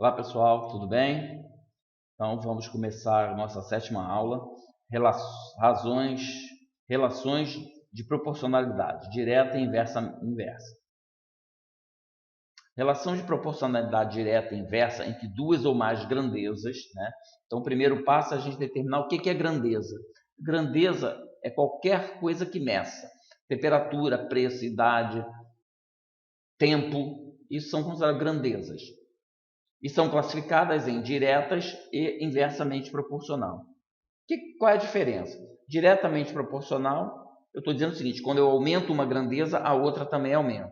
Olá pessoal, tudo bem? Então vamos começar a nossa sétima aula, relações de proporcionalidade, direta e inversa. Relação de proporcionalidade direta e inversa entre duas ou mais grandezas, né? Então o primeiro passo é a gente determinar o que é grandeza. Grandeza é qualquer coisa que meça. Temperatura, preço, idade, tempo, isso são consideradas grandezas. E são classificadas em diretas e inversamente proporcional. Qual é a diferença? Diretamente proporcional, eu estou dizendo o seguinte, quando eu aumento uma grandeza, a outra também aumenta.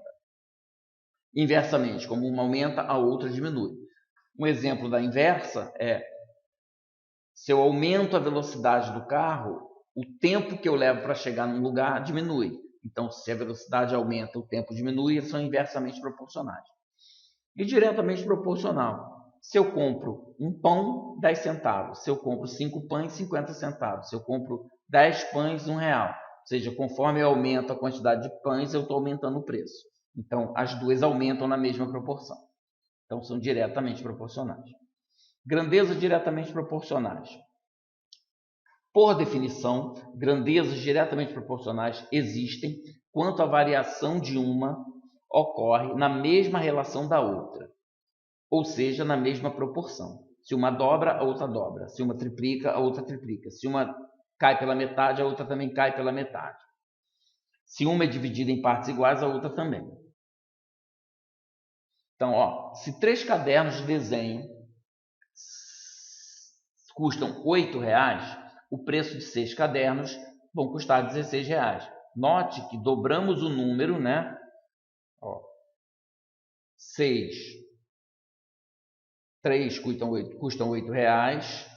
Inversamente, como uma aumenta, a outra diminui. Um exemplo da inversa é, se eu aumento a velocidade do carro, o tempo que eu levo para chegar num lugar diminui. Então, se a velocidade aumenta, o tempo diminui, eles são inversamente proporcionais. E diretamente proporcional. Se eu compro um pão, 10 centavos. Se eu compro 5 pães, 50 centavos. Se eu compro 10 pães, R$1. Ou seja, conforme eu aumento a quantidade de pães, eu estou aumentando o preço. Então, as duas aumentam na mesma proporção. Então, são diretamente proporcionais. Grandezas diretamente proporcionais. Por definição, grandezas diretamente proporcionais existem quando a variação de uma ocorre na mesma relação da outra, ou seja, na mesma proporção. Se uma dobra, a outra dobra. Se uma triplica, a outra triplica. Se uma cai pela metade, a outra também cai pela metade. Se uma é dividida em partes iguais, a outra também. Então, se 3 cadernos de desenho custam R$8, o preço de 6 cadernos vão custar R$16. Note que dobramos o número, né? 6, 3 custam R$8.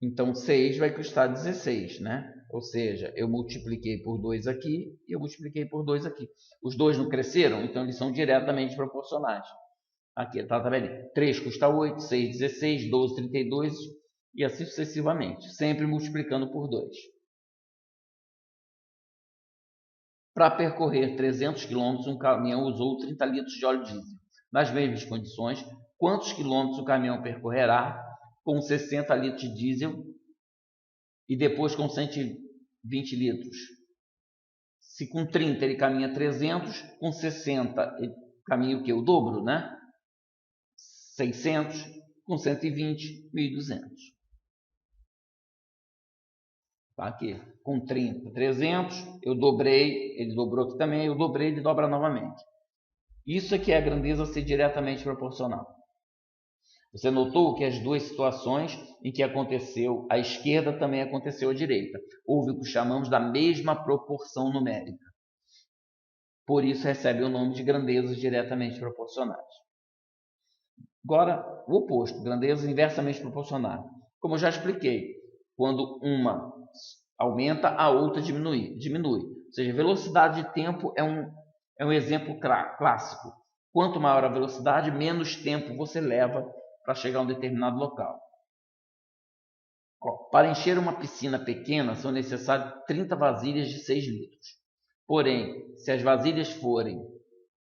Então, 6 vai custar 16, né? Ou seja, eu multipliquei por 2 aqui e eu multipliquei por 2 aqui. Os dois não cresceram, então eles são diretamente proporcionais. Aqui está a tabelinha. 3 custa 8, 6, 16, 12, 32 e assim sucessivamente. Sempre multiplicando por 2. Para percorrer 300 km, um caminhão usou 30 litros de óleo diesel. Nas mesmas condições, quantos quilômetros o caminhão percorrerá com 60 litros de diesel e depois com 120 litros? Se com 30 ele caminha 300, com 60 ele caminha o quê? O dobro, né? 600, com 120, 1.200. Tá aqui, com 30, 300, eu dobrei, ele dobrou aqui também, eu dobrei, ele dobra novamente. Isso aqui é a grandeza ser diretamente proporcional. Você notou que as duas situações em que aconteceu à esquerda também aconteceu à direita. Houve o que chamamos da mesma proporção numérica. Por isso recebe o nome de grandezas diretamente proporcionais. Agora, o oposto, grandezas inversamente proporcionais. Como eu já expliquei, quando uma aumenta, a outra diminui. Ou seja, velocidade de tempo é um exemplo clássico. Quanto maior a velocidade, menos tempo você leva para chegar a um determinado local. Para encher uma piscina pequena, são necessárias 30 vasilhas de 6 litros. Porém, se as vasilhas forem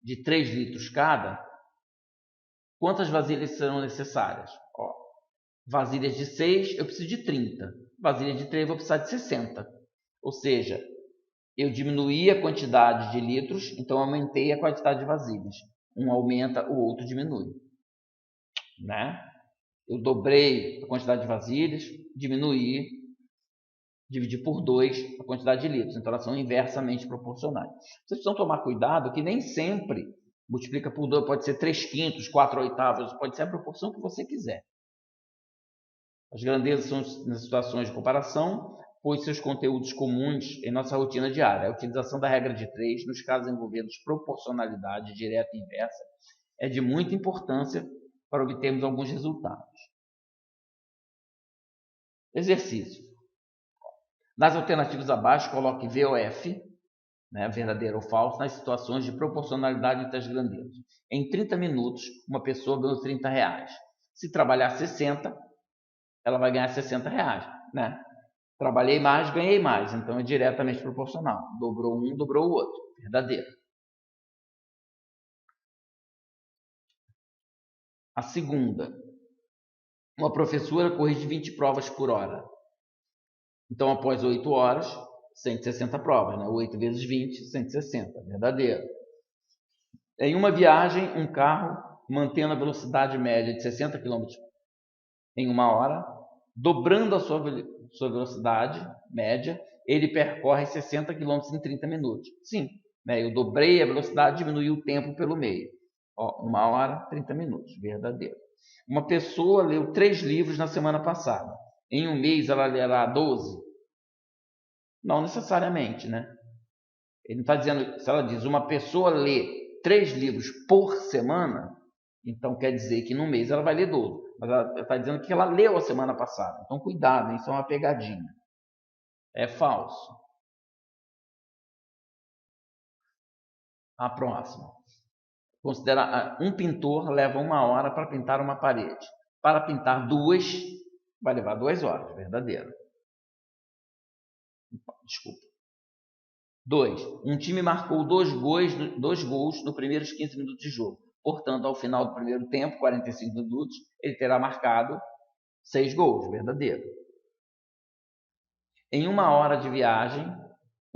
de 3 litros cada, quantas vasilhas serão necessárias? Vasilhas de 6, eu preciso de 30. Vasilha de 3, eu vou precisar de 60. Ou seja, eu diminuí a quantidade de litros, então aumentei a quantidade de vasilhas. Um aumenta, o outro diminui. Né? Eu dobrei a quantidade de vasilhas, dividi por 2 a quantidade de litros. Então, elas são inversamente proporcionais. Vocês precisam tomar cuidado que nem sempre multiplica por 2, pode ser 3 quintos, 4 oitavos, pode ser a proporção que você quiser. As grandezas são nas situações de comparação, pois seus conteúdos comuns em nossa rotina diária. A utilização da regra de 3, nos casos envolvendo proporcionalidade direta e inversa, é de muita importância para obtermos alguns resultados. Exercício. Nas alternativas abaixo, coloque VOF, né, verdadeiro ou falso, nas situações de proporcionalidade entre as grandezas. Em 30 minutos, uma pessoa ganhou R$30. Se trabalhar 60, ela vai ganhar R$60, né? Trabalhei mais, ganhei mais, então é diretamente proporcional. Dobrou um, dobrou o outro. Verdadeiro. A segunda, uma professora corrige 20 provas por hora. Então, após 8 horas, 160 provas, né? 8 vezes 20, 160, verdadeiro. Em uma viagem, um carro, mantendo a velocidade média de 60 km em uma hora, dobrando a sua velocidade média, ele percorre 60 km em 30 minutos. Sim, né? Eu dobrei a velocidade, diminui o tempo pelo meio. Ó, 1 hora, 30 minutos, verdadeiro. Uma pessoa leu 3 livros na semana passada. Em um mês ela lerá 12? Não necessariamente, né? Ele não está dizendo, se ela diz uma pessoa lê 3 livros por semana, então quer dizer que no mês ela vai ler 12. Mas ela está dizendo que ela leu a semana passada. Então cuidado, isso é uma pegadinha. É falso. A próxima. Considera um pintor leva 1 hora para pintar uma parede. Para pintar 2, vai levar 2 horas, verdadeiro. Desculpa. 2. Um time marcou 2 gols nos primeiros 15 minutos de jogo. Portanto, ao final do primeiro tempo, 45 minutos, ele terá marcado 6 gols, verdadeiro. Em 1 hora de viagem,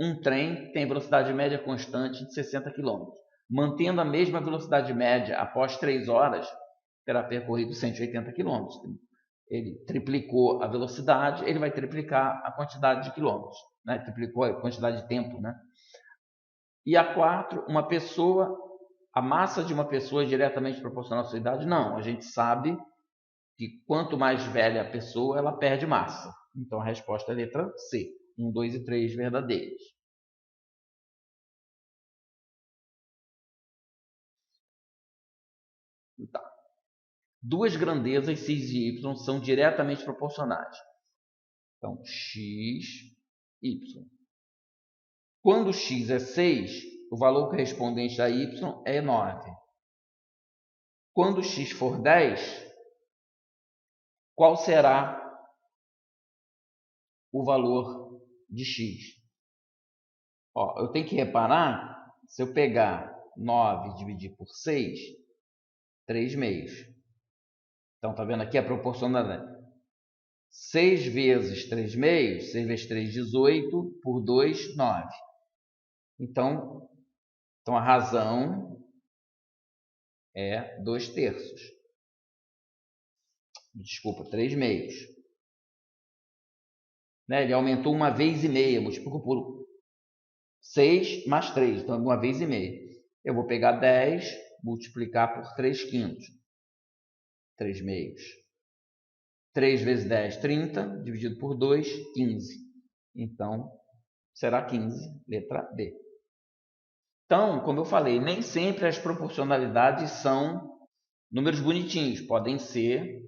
um trem tem velocidade média constante de 60 km. Mantendo a mesma velocidade média após 3 horas, terá percorrido 180 km. Ele triplicou a velocidade, ele vai triplicar a quantidade de quilômetros, né? Triplicou a quantidade de tempo, né? E a 4, a massa de uma pessoa é diretamente proporcional à sua idade? Não, a gente sabe que quanto mais velha a pessoa, ela perde massa. Então a resposta é a letra C, 1, 2 e 3 verdadeiros. Tá. Duas grandezas x e y são diretamente proporcionais. Então, x, y. Quando x é 6, o valor correspondente a y é 9. Quando x for 10, qual será o valor de x? Ó, eu tenho que reparar, se eu pegar 9 e dividir por 6, 3 meios. Então, tá vendo aqui a proporcionalidade. 6 vezes 3 meios, 6 vezes 3, 18, por 2, 9. Então a razão é 2 terços. Desculpa, 3 meios. Né? Ele aumentou 1 vez e meia, multiplicou por 6 mais 3, então 1 vez e meia. Eu vou pegar 10, multiplicar por 3 quintos. 3 meios. 3 vezes 10, 30, dividido por 2, 15. Então, será 15, letra B. Então, como eu falei, nem sempre as proporcionalidades são números bonitinhos, podem ser.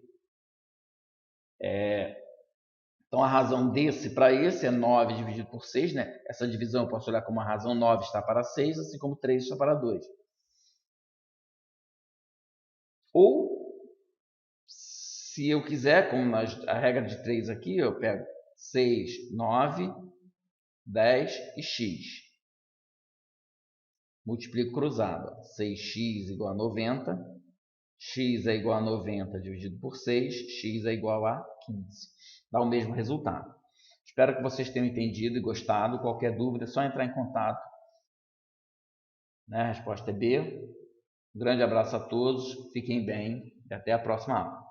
Então, a razão desse para esse é 9 dividido por 6, né? Essa divisão eu posso olhar como a razão 9 está para 6, assim como 3 está para 2. Ou, se eu quiser, como a regra de 3 aqui, eu pego 6, 9, 10 e x. Multiplico cruzado. 6x igual a 90. X é igual a 90 dividido por 6. X é igual a 15. Dá o mesmo resultado. Espero que vocês tenham entendido e gostado. Qualquer dúvida é só entrar em contato. A resposta é B. Um grande abraço a todos. Fiquem bem e até a próxima aula.